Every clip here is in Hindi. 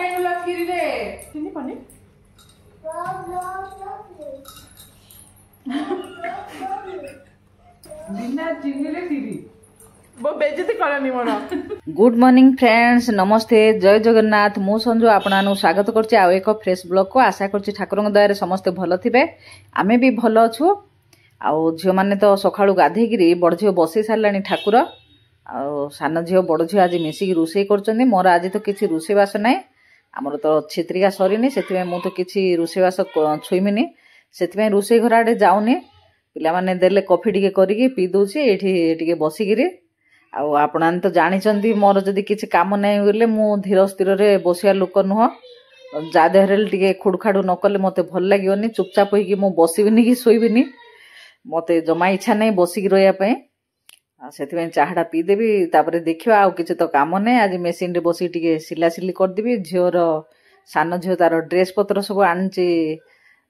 ପକେଇଲୁ କ୍ଷୀରିରେ ଚିନି ପନି बिना चिनी रे वो बेइज्जती करनी मोर। गुड मॉर्निंग फ्रेंड्स, नमस्ते, जय जगन्नाथ। मु संजू आपना स्वागत करछि आ एक फ्रेश ब्लॉग को। आशा करछि ठाकुर दया समस्ते भल थिबे, आमे भी भल अछु। आ झियो माने तो सखाळु गाधेगिरी बड़ झियो बसई सारलानी ठाकुर आ सान झियो बड़ झियो आज मिसिकी रोषेई करछन्ती। मोर आज तो किछि रोषेई बास नै, हमर तो छित्रिका सरीनी, सेतिमे मु तो किछि रोषेई बास छुइमिनी, सेतिमे रोषेई घर आडे जाउनी। पिला माने देले कॉफी टिके करिकी पी दोछि एठी टिके बसिगिरी। आपण तो जानी मोर जदि किसी काम नहीं बोले मु धीर स्थिर रे बसिया लोक नुह। जा देहरे टिके खुड़खाड़ू न कले मते भल लागिवनी। चुपचाप होइकी मु बसिबिनी कि सोइबिनी, मते जमा इच्छा नहीं बसिकी रहिया पई। सेतिमे चाहडा पी देबी, तापरे देखिवा आ किछि तो काम नहीं। आज मेसिन रे बसी टिके सिलासिली कर देबी। झियोर सान झियो तार ड्रेस पत्र सब आनछि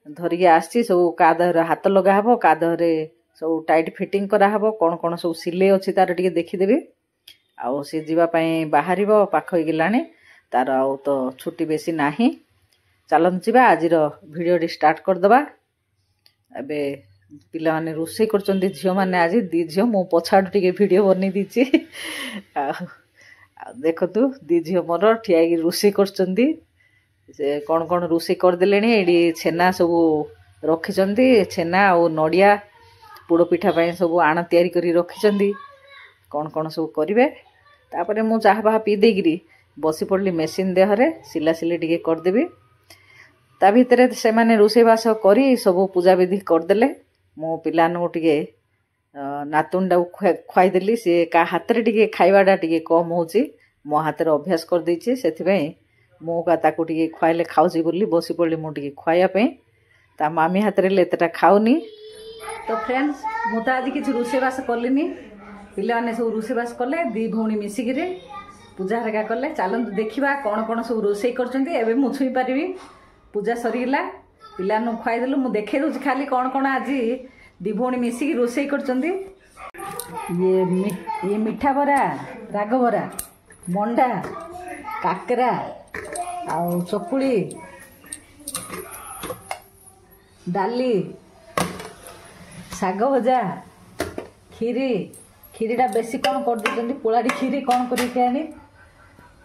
धरिके आछि, सब का देहरे हाथ लगा हबो, का देहरे सब टाइट फिटिंग करा हबो, कोन कोन सब सिले अछि तार टिके देखिदेबी। आउ से जीवा पई बाहरिबो, पाख होई गेलानी तार आउ तो छुट्टी बेसी नाही। चलन जीवा आज रो वीडियो डी स्टार्ट कर दबा। एबे पिला माने रोषेई करचंदी, झियो माने आज दी झियो मो पछाडू टिके वीडियो बनै दिछि। देखतु दी झियो मोर ठियाई रोषेई करचंदी। से कोन कोन रोषेई कर देलेनी। एडी छेना सब रखिचंदी, छेना आ नडिया पोड़ पिठा पाई सब आण तैयारी करी रखिचंदी। कौन कौन सब करिवे तापरे मु चाह बाहा पी देगिरी बसी पड़ली मेसिन देहरे, सिलासिली टिके करदेबी। ता भितरे से माने रोषेई बास करी सब पूजा विधि करदेले। मो पिलानु टिके नातुंडा खुआई देली। से का हाथ रे टिके खाइबाडा टिके कम होची, मो हाथ रे अभ्यास कर दैछि। सेथिबे मो का ताकू टिके खुआइले खाउची बोली बसी पड़ली मु टिके खुआइया पे। ता मामी हाथ रे लेतेटा खाउनी। तो फ्रेंड्स मु तो आज किसी रोषेईबास कलिनी, पिला माने सब रोषेईबास कले, दी भौणी मिसिकिरे पूजा हरिका कले। चलतु देखिबा कौन कौन सब रोषेई करछन्ती। एबे मु छुई पारिबी, पूजा सरीगला, पिला नु खुआई देलु। मु देखे दोछि खाली कौन कौन आज दी भौणी मिसिकी रोषेई करछन्ती। ये मिठा बरा, राग बरा, मंडा, काकरा आ चकुली, डाली, साग भजा, खीरी। खीरीटा बेसी कौन कर देछन्ती, पोलाडी खीरी कौन करी के आनी।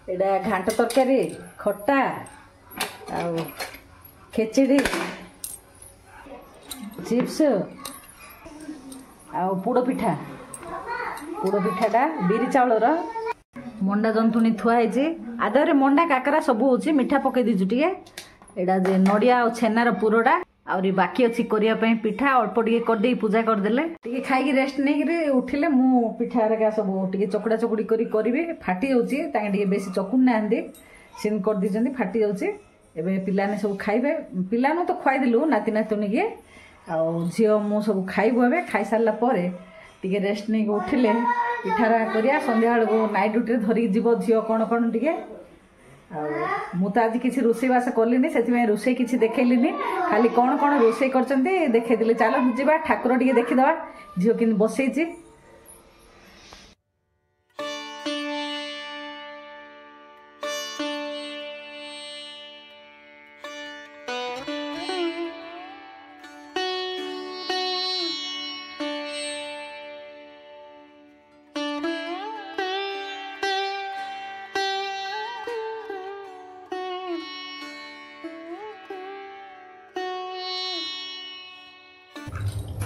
एडा घांट तरकारी, खट्टा आ खेचड़ी, चिप्स आ पोड़ पिठा। पोड़ पिठाटा बिरी चाउलर मंडा जंतुणी थुआ है। आदरे मंडा काकरा सब होची, मिठा पकई दीजु टिके। एडा जे नडिया और छेनार पुरोटा आउरी बाकी अच्छी करिया पई पिठा अल्प टिके कर देई पूजा कर देले। टिके खाइकी रेस्ट नै रे उठिले मु पिठा रका सब टिके चकुड़ा चकुड़ी करी करिवे। फाटी जाउची ताके टिके बेसी चकुड़ नांदी, सिन कर दिजंती फाटी जाउची। एबे पिलाने सब खाइबे। पिलानो तो खुआई दिलु नाती नातुनी के, आ झियो मु सब खाइबो। एबे खाइ सारला परे टिके रेस्ट नै उठिले पिठारा करिया। संध्या बेल को नाइट ड्यूटी धरि जीवो झियो कोन कोन टिके। मु तो आज किसी रोषेईबास कलिनी, से रोषेई किसी देखैलिनी, खाली कौन कौन रोषेई करछन्ती देखै दिले। चलो जीवा ठाकुर टिके देखिदवा झियो किन बसैछि।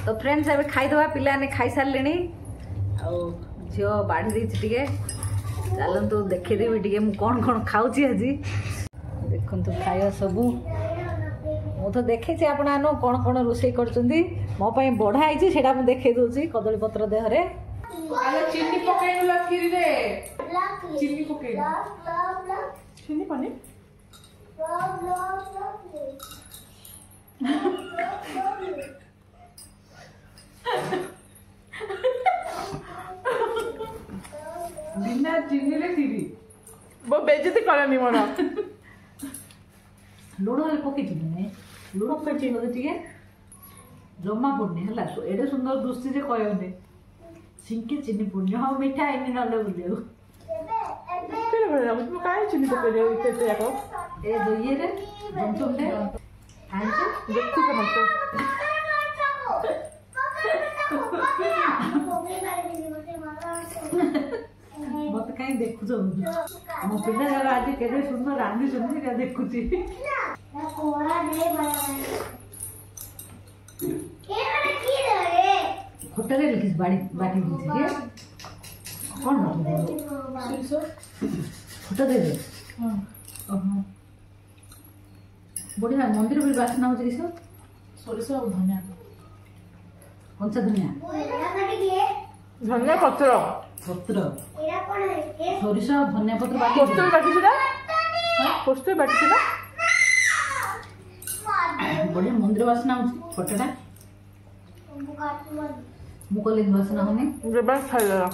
तो फ्रेंड्स एबे खाइदवा, पिला ने खाई सारलेनी आ झियो बाढ़ी देछि टिके। चलंतु देखै देबी टिके मु कोन कोन खाउची आज। देखंतु खाइया सबु मु तो देखै छी आपन आनो कोन कोन रोषेई करछन्ती। मो पई बढा आइछि सेटा मु देखै दोछि कदली पत्र देहरे। आले चिनी पकेइलु କ୍ଷୀରିରେ चिनी पकेइलु चिनी पानी बिना चिनी रे କ୍ଷୀରି वो बेइज्जती करनी मोर। लुण पकई लुण पेटी टिके जमा पड़नी है। एडे सुंदर दृष्टि से कहने सिंके चीनी पड़नी। हाँ मिठा है ना बुझे कहीं चीनी पकड़ ଏ ଯୋଉ ଇଏରେ ଜନ୍ତୁଣରେ ଖାଇଛୁ ଦେଖୁଛ ମତେ ମତେ କାହିଁ ଦେଖୁଛ ମୋ ପିଲା ଆଜି କେତେ ସୁନ୍ଦର ରାନ୍ଧିଛନ୍ତି ସେଇଟା ଦେଖୁଛି। ଖଟାରେ ଲେଖିଛି ବାଟି ଦେଇଛି କି କଣ ଖଟା ଦେବେ ଓହୋ ବଢିଆ ମନ୍ଦିର ବି ବାସ୍ନା ହଉଛି କିସ ସୋରିଷ ଆଉ ଧନିଆ କଞ୍ଚା ଧନିଆ ଧନିଆ ପତ୍ର ପତ୍ର ସୋରିଷ ଧନିଆ ପତ୍ର ପୋସ୍ତ ବାଟିଛୁ ନା ପୋସ୍ତ ବାଟିଛୁ ନା ବଢିଆ ମନ୍ଦିର ବାସ୍ନା ହଉଛି ଖଟାଟା ମୁଁ କହିଲି ବାସ୍ନା ହଉନି ଯେବେ ଖାଇଦେଲା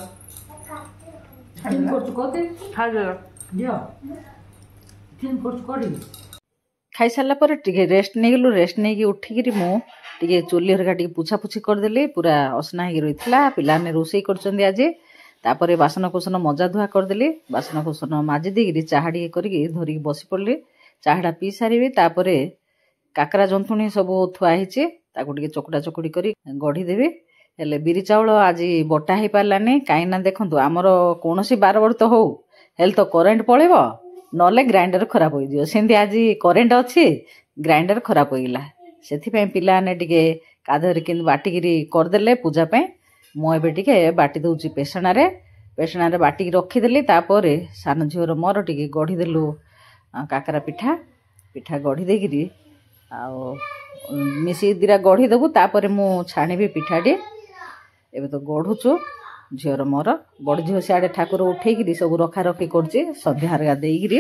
କରୁଛୁ କତେ ଖାଇଦେଲା ଝିଅ କରୁଛୁ କଡ଼ି ଖାଇସାରିଲା ପରେ ଟିକେ ରେଷ୍ଟ ନେଇଗଲୁ। ରେଷ୍ଟ ନେଇକି ଉଠିକିରି ମୁଁ ଟିକେ ଚୁଲି ହରିକା ଟିକେ ପୁଛାପୁଛି କରିଦେଲି। ପୁରା ଅସନା ହେଇକି ରହିଥିଲା। ପିଲାମାନେ ରୋଷେଇ କରୁଛନ୍ତି ଆଜି। ତାପରେ ବାସନ କୁସନ ମଜା ଧୁଆ କରିଦେଲି। ବାସନ କୁସନ ମାଜି ଦେଇକିରି ଚାହା ଟିକେ କରିକି ଧରିକି ବସି ପଡ଼ିଲି। ଚାହାଟା ପିଇ ସାରିବି। ତାପରେ କାକରା ଜନ୍ତୁଣୀ ସବୁ ଥୁଆ ହେଇଛି ତାକୁ ଟିକେ ଚକୁଟା ଚକୁଡ଼ି କରି ଗଢ଼ିଦେବି। ହେଲେ ବିରି ଚାଉଳ ଆଜି ବଟା ହେଇପାରିଲାନି। କାହିଁକିନା ଦେଖନ୍ତୁ ଆମର କୌଣସି ବାର ବର୍ଷ ହଉ ହେଲେ ତ କରେଣ୍ଟ ପଳେଇବ ନହେଲେ ଗ୍ରାଇଣ୍ଡର ଖରାପ ହୋଇଯିବ। ସେମିତି ଆଜି କରେଣ୍ଟ ଅଛି ଗ୍ରାଇଣ୍ଡର ଖରାପ ହୋଇଗଲା। ସେଥିପାଇଁ ପିଲାମାନେ ଟିକେ କାଦରେ କେମିତି ବାଟିକିରି କରିଦେଲେ ପୂଜା ପାଇଁ। ମୁଁ ଏବେ ଟିକେ ବାଟି ଦେଉଛି ପେଷଣାରେ ବାଟିକି ରଖିଦେଲି। ତାପରେ ସାନ ଝିଅର ମୋର ଟିକେ ଗଢ଼ିଦେଲୁ କାକରା ପିଠା ଗଢ଼ି ଦେଇକିରି ଆଉ ମିଶିକି ଦିଟା ଗଢ଼ିଦେବୁ। ତାପରେ ମୁଁ ଛାଣିବି ପିଠାଟି। ଏବେ ତ ଗଢ଼ୁଛୁ ଝିଅର ମୋର। ବଡ଼ ଝିଅ ସିଆଡ଼େ ଠାକୁର ଉଠେଇକିରି ସବୁ ରଖାରଖି କରୁଛି ସନ୍ଧ୍ୟା ହରିକା ଦେଇକିରି।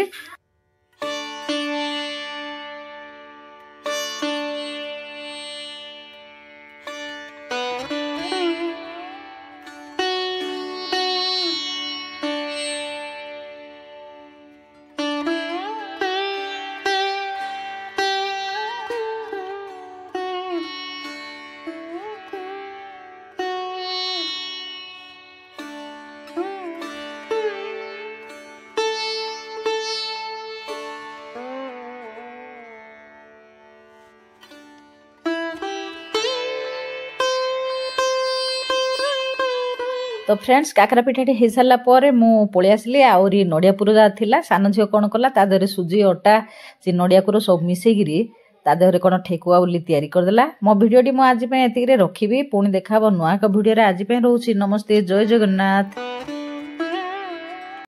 तो फ्रेंड्स काकरा पिठाटी हो सारा पर मु पलि आसली आहरी नड़िया पुर जहाँ थिला सान झील कौन कला ता देहरे सुजी अटा से नड़िया पुर सब मिसेकिरी ता देहरे कौन ठेकुआ बोली तैयारी करदेला। मो भिडियोटी मु आज एतिक रखी पुणी देखा नुआ एक भिडियो आज रोची। नमस्ते जय जगन्नाथ।